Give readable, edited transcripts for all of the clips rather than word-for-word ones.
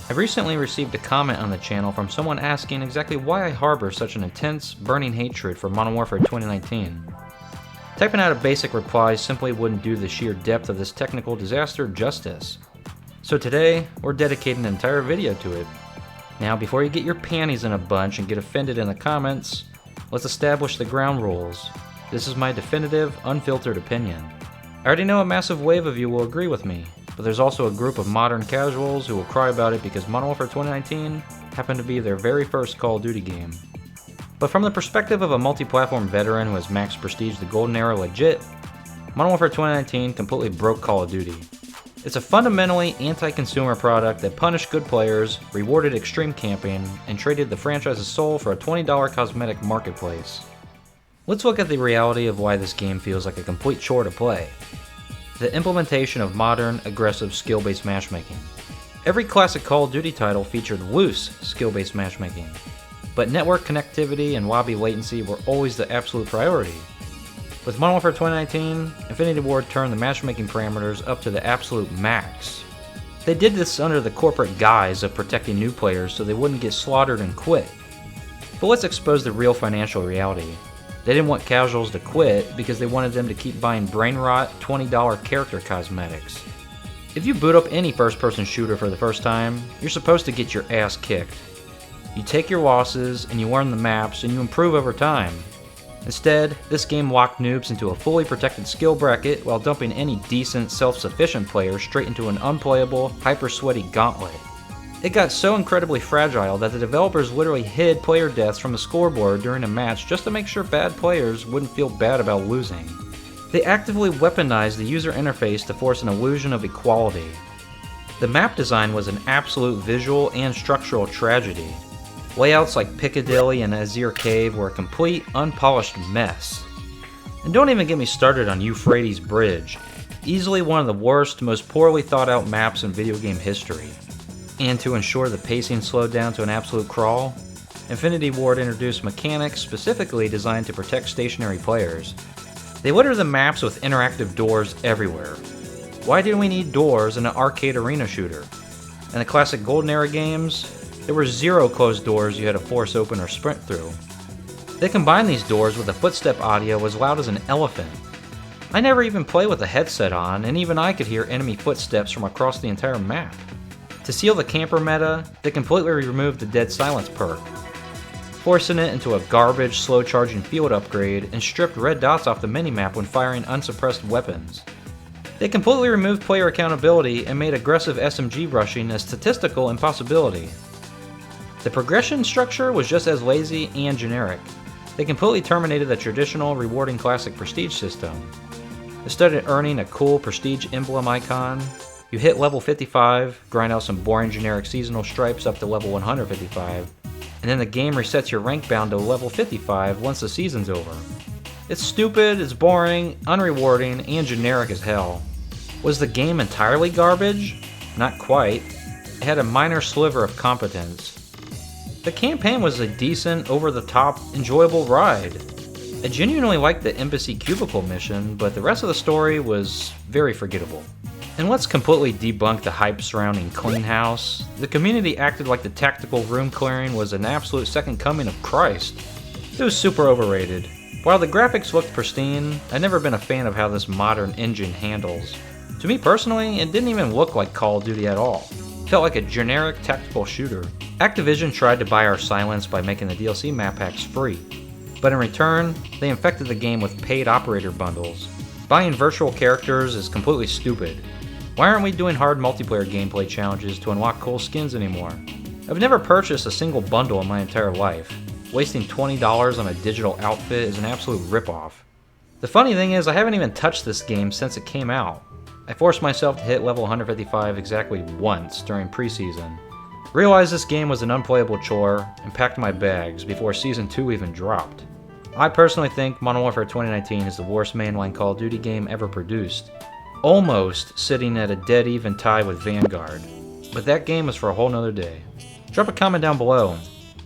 I've recently received a comment on the channel from someone asking exactly why I harbor such an intense, burning hatred for Modern Warfare 2019. Typing out a basic reply simply wouldn't do the sheer depth of this technical disaster justice. So today, we're dedicating an entire video to it. Now, before you get your panties in a bunch and get offended in the comments, let's establish the ground rules. This is my definitive, unfiltered opinion. I already know a massive wave of you will agree with me, but there's also a group of modern casuals who will cry about it because Modern Warfare 2019 happened to be their very first Call of Duty game. But from the perspective of a multi-platform veteran who has maxed prestige the golden era legit, Modern Warfare 2019 completely broke Call of Duty. It's a fundamentally anti-consumer product that punished good players, rewarded extreme camping, and traded the franchise's soul for a $20 cosmetic marketplace. Let's look at the reality of why this game feels like a complete chore to play. The implementation of modern, aggressive, skill-based matchmaking. Every classic Call of Duty title featured loose, skill-based matchmaking, but network connectivity and lobby latency were always the absolute priority. With Modern Warfare 2019, Infinity Ward turned the matchmaking parameters up to the absolute max. They did this under the corporate guise of protecting new players so they wouldn't get slaughtered and quit. But let's expose the real financial reality. They didn't want casuals to quit because they wanted them to keep buying brain rot $20 character cosmetics. If you boot up any first-person shooter for the first time, you're supposed to get your ass kicked. You take your losses and you learn the maps and you improve over time. Instead, this game locked noobs into a fully protected skill bracket while dumping any decent, self-sufficient player straight into an unplayable, hyper-sweaty gauntlet. It got so incredibly fragile that the developers literally hid player deaths from the scoreboard during a match just to make sure bad players wouldn't feel bad about losing. They actively weaponized the user interface to force an illusion of equality. The map design was an absolute visual and structural tragedy. Layouts like Piccadilly and Azhir Cave were a complete, unpolished mess. And don't even get me started on Euphrates Bridge, easily one of the worst, most poorly thought out maps in video game history. And to ensure the pacing slowed down to an absolute crawl, Infinity Ward introduced mechanics specifically designed to protect stationary players. They littered the maps with interactive doors everywhere. Why did we need doors in an arcade arena shooter? In the classic Golden Era games, there were 0 closed doors you had to force open or sprint through. They combined these doors with a footstep audio as loud as an elephant. I never even played with a headset on, and even I could hear enemy footsteps from across the entire map. To seal the camper meta, they completely removed the dead silence perk, forcing it into a garbage, slow-charging field upgrade, and stripped red dots off the minimap when firing unsuppressed weapons. They completely removed player accountability and made aggressive SMG rushing a statistical impossibility. The progression structure was just as lazy and generic. They completely terminated the traditional rewarding classic prestige system. Instead of earning a cool prestige emblem icon, you hit level 55, grind out some boring generic seasonal stripes up to level 155, and then the game resets your rank bound to level 55 once the season's over. It's stupid, it's boring, unrewarding, and generic as hell. Was the game entirely garbage? Not quite. It had a minor sliver of competence. The campaign was a decent, over-the-top, enjoyable ride. I genuinely liked the Embassy Cubicle mission, but the rest of the story was very forgettable. And let's completely debunk the hype surrounding Clean House. The community acted like the tactical room clearing was an absolute second coming of Christ. It was super overrated. While the graphics looked pristine, I've never been a fan of how this modern engine handles. To me personally, it didn't even look like Call of Duty at all. It felt like a generic tactical shooter. Activision tried to buy our silence by making the DLC map packs free, but in return, they infected the game with paid operator bundles. Buying virtual characters is completely stupid. Why aren't we doing hard multiplayer gameplay challenges to unlock cool skins anymore? I've never purchased a single bundle in my entire life. Wasting $20 on a digital outfit is an absolute ripoff. The funny thing is, I haven't even touched this game since it came out. I forced myself to hit level 155 exactly once during preseason. Realized this game was an unplayable chore, and packed my bags before Season 2 even dropped. I personally think Modern Warfare 2019 is the worst mainline Call of Duty game ever produced. Almost sitting at a dead even tie with Vanguard. But that game is for a whole nother day. Drop a comment down below.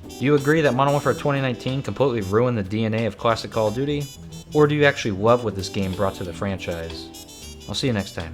Do you agree that Modern Warfare 2019 completely ruined the DNA of classic Call of Duty? Or do you actually love what this game brought to the franchise? I'll see you next time.